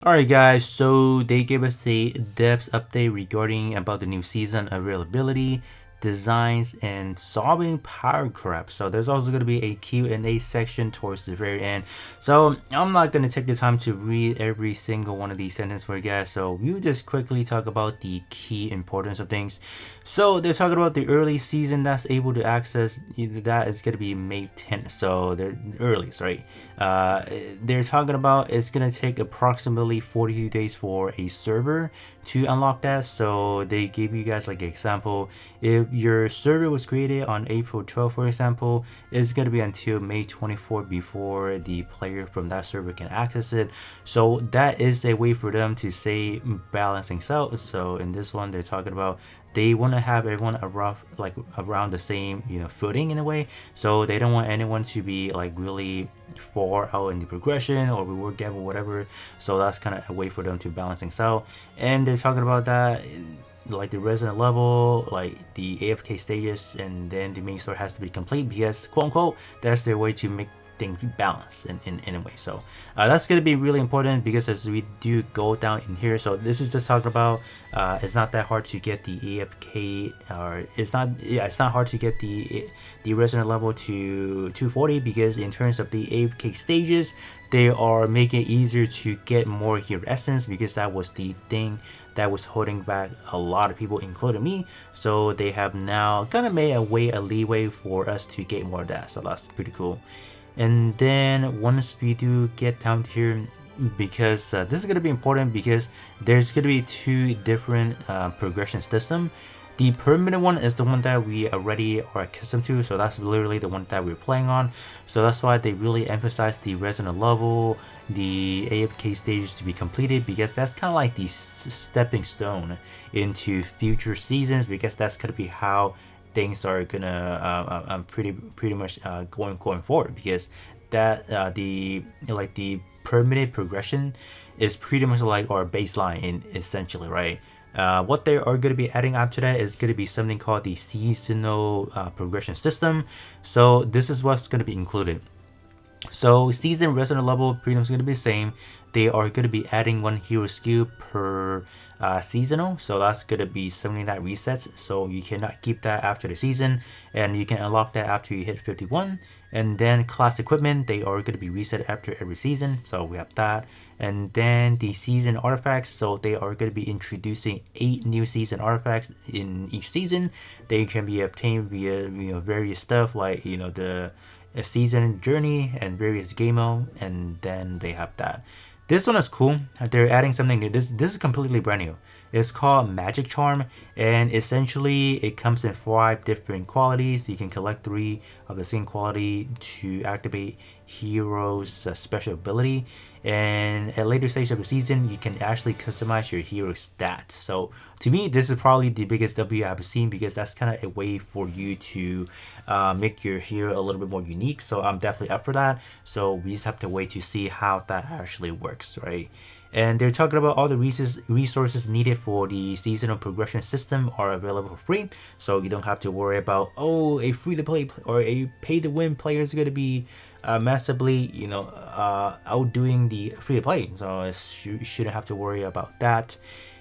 Alright guys, so they gave us a devs update regarding about the new season availability, designs, and solving power crap. So there's also going to be a Q&A section towards the very end. So I'm not going to take the time to read every single one of these sentences for you guys. So we'll just quickly talk about the key importance of things. So they're talking about the early season that's able to access, that is going to be May 10th. So they're earliest, right? They're talking about it's going to take approximately 42 days for a server to unlock that. So they gave you guys like an example. If your server was created on April 12th, for example, it's going to be until May 24th before the player from that server can access it. So that is a way for them to say balancing out. So in this one, they're talking about they want to have everyone around the same footing in a way, so they don't want anyone to be like really far out in the progression or reward gap or whatever. So that's kind of a way for them to balance things out. And they're talking about that like the resident level, like the AFK stages, and then the main story has to be complete because quote unquote that's their way to make things balance in a way. So that's going to be really important because as we do go down in here, so this is just talking about it's not that hard to get the AFK, or it's not hard to get the resident level to 240 because in terms of the AFK stages, they are making it easier to get more hero essence because that was the thing that was holding back a lot of people, including me. So they have now kind of made a leeway for us to get more of that. So that's pretty cool. And then once we do get down here, because this is going to be important because there's going to be two different progression system. The permanent one is the one that we already are accustomed to, so that's literally the one that we're playing on. So that's why they really emphasize the resident level, the AFK stages to be completed, because that's kind of like the stepping stone into future seasons, because that's going to be how things are gonna pretty much going forward, because that the permanent progression is pretty much like our baseline in essentially, right? What they are going to be adding after that is going to be something called the seasonal progression system. So this is what's going to be included. So season resident level pretty much going to be the same. They are going to be adding one hero skill per seasonal, so that's going to be something that resets, so you cannot keep that after the season, and you can unlock that after you hit 51. And then class equipment, they are going to be reset after every season, so we have that. And then the season artifacts, so they are going to be introducing 8 new season artifacts in each season. They can be obtained via various stuff like the a season journey and various game mode, and then they have that. This one is cool. They're adding something new. This is completely brand new. It's called Magic Charm, and essentially it comes in 5 different qualities. You can collect 3 of the same quality to activate hero's special ability, and at later stage of the season you can actually customize your hero stats. So to me, this is probably the biggest W I've seen, because that's kind of a way for you to make your hero a little bit more unique. So I'm definitely up for that. So we just have to wait to see how that actually works, right? And they're talking about all the resources needed for the seasonal progression system are available for free, so you don't have to worry about, oh, a free-to-play or a pay-to-win player is going to be massively outdoing the free-to-play. So you shouldn't have to worry about that.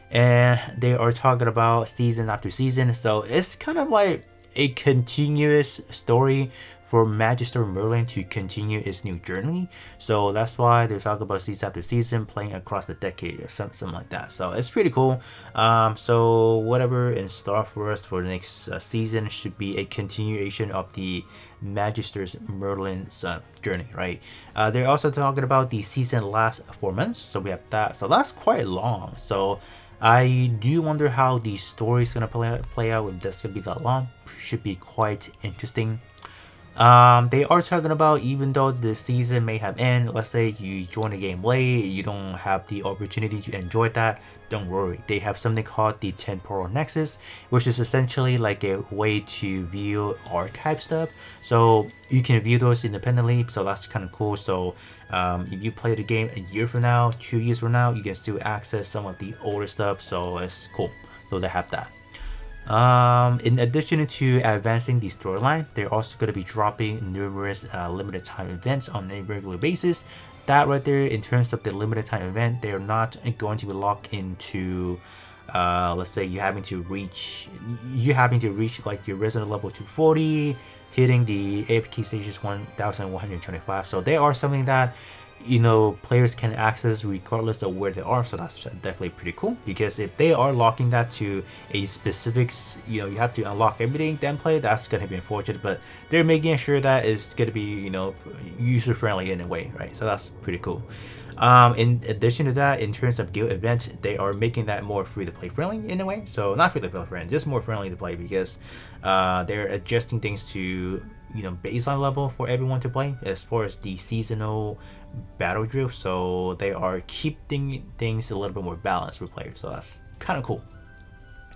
And they are talking about season after season, so it's kind of like a continuous story for Magister Merlin to continue its new journey. So that's why they're talking about season after season, playing across the decade or something like that. So it's pretty cool. So whatever in store for us for the next season should be a continuation of the Magister's Merlin's journey, right? They're also talking about the season last 4 months, so we have that. So that's quite long. So I do wonder how the story is gonna play out. If that's gonna be that long, should be quite interesting. They are talking about, even though the season may have ended, let's say you join the game late, you don't have the opportunity to enjoy that, don't worry. They have something called the Temporal Nexus, which is essentially like a way to view archive stuff. So you can view those independently, so that's kind of cool. So if you play the game a year from now, 2 years from now, you can still access some of the older stuff, so it's cool. So they have that. In addition to advancing the storyline, they're also going to be dropping numerous limited time events on a regular basis that right there, in terms of the limited time event, they're not going to be locked into let's say you having to reach like your resident level 240, hitting the AFK stages 1125. So they are something that players can access regardless of where they are. So that's definitely pretty cool, because if they are locking that to a specific, you have to unlock everything then play, that's going to be unfortunate. But they're making sure that it's going to be user friendly in a way, right? So that's pretty cool. In addition to that, in terms of guild events, they are making that more free to play friendly in a way. So not free to play friendly, just more friendly to play, because they're adjusting things to baseline level for everyone to play as far as the seasonal battle drill. So they are keeping things a little bit more balanced for players. So that's kind of cool.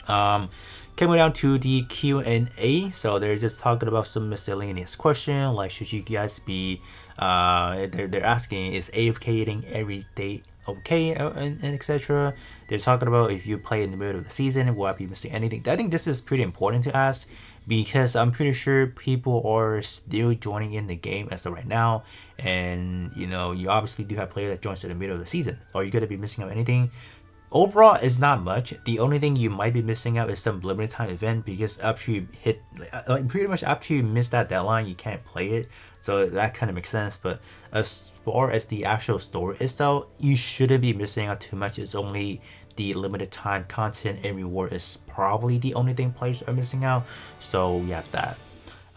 Coming down to the Q&A, so they're just talking about some miscellaneous question, like should you guys be they're asking, is AFKing every day okay, and etc. They're talking about if you play in the middle of the season, will I be missing anything? I think this is pretty important to ask, because I'm pretty sure people are still joining in the game as of right now, and you obviously do have players that joins in the middle of the season. Are you going to be missing out anything? Overall, it's not much. The only thing you might be missing out is some limited time event, because after you hit, like pretty much after you miss that deadline, you can't play it. So that kind of makes sense. But as far as the actual story itself, you shouldn't be missing out too much. It's only the limited time content and reward is probably the only thing players are missing out. So we have that.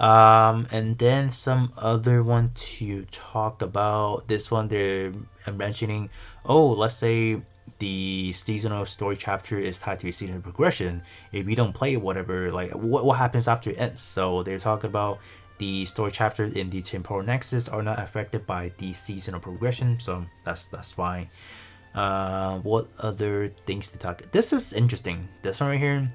And then some other one to talk about. This one they're mentioning, let's say the seasonal story chapter is tied to a seasonal progression. If you don't play whatever, like what happens after it ends? So they're talking about the story chapters in the temporal nexus are not affected by the seasonal progression, so that's fine. What other things to talk? This is interesting. This one right here,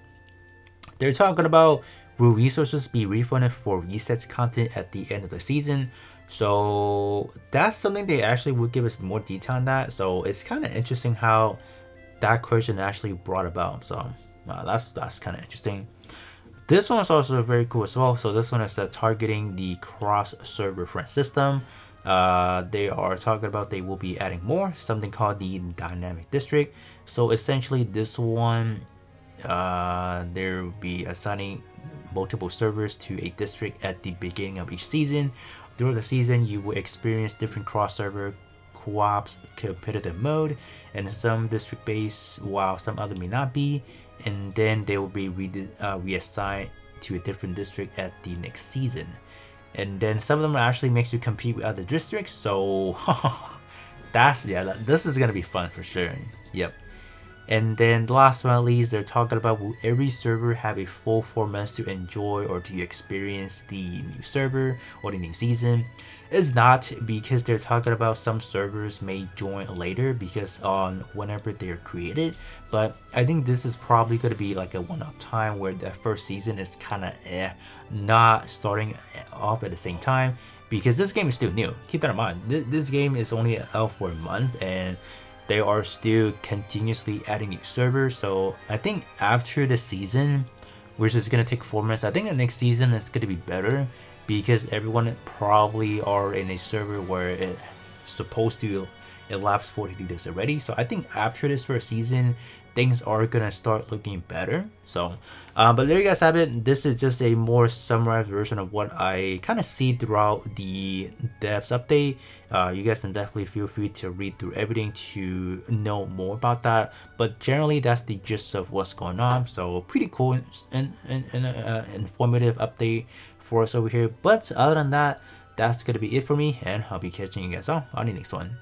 they're talking about, will resources be refunded for resets content at the end of the season? So that's something they actually would give us more detail on that. So it's kind of interesting how that question actually brought about. So that's kind of interesting. This one is also very cool as well. So this one is targeting the cross server friend system. They are talking about they will be adding more, something called the dynamic district. So essentially this one, there will be assigning multiple servers to a district at the beginning of each season. Throughout the season, you will experience different cross-server co-ops competitive mode, and some district based, while some other may not be. And then they will be reassigned to a different district at the next season. And then some of them actually makes you compete with other districts. So this is gonna be fun for sure. Yep. And then last but not least, they're talking about, will every server have a full 4 months to enjoy or to experience the new server or the new season? It's not, because they're talking about some servers may join later because on whenever they're created. But I think this is probably going to be like a one-off time where the first season is kind of not starting off at the same time, because this game is still new. Keep that in mind. This game is only out for a month, and they are still continuously adding new servers. So I think after the season, which is going to take 4 months, I think the next season is going to be better, because everyone probably are in a server where it's supposed to elapse 42 days already. So I think after this first season, things are gonna start looking better. So but there you guys have it. This is just a more summarized version of what I kind of see throughout the devs update. You guys can definitely feel free to read through everything to know more about that, but generally that's the gist of what's going on. So pretty cool and informative update for us over here. But other than that, that's gonna be it for me, and I'll be catching you guys all on the next one.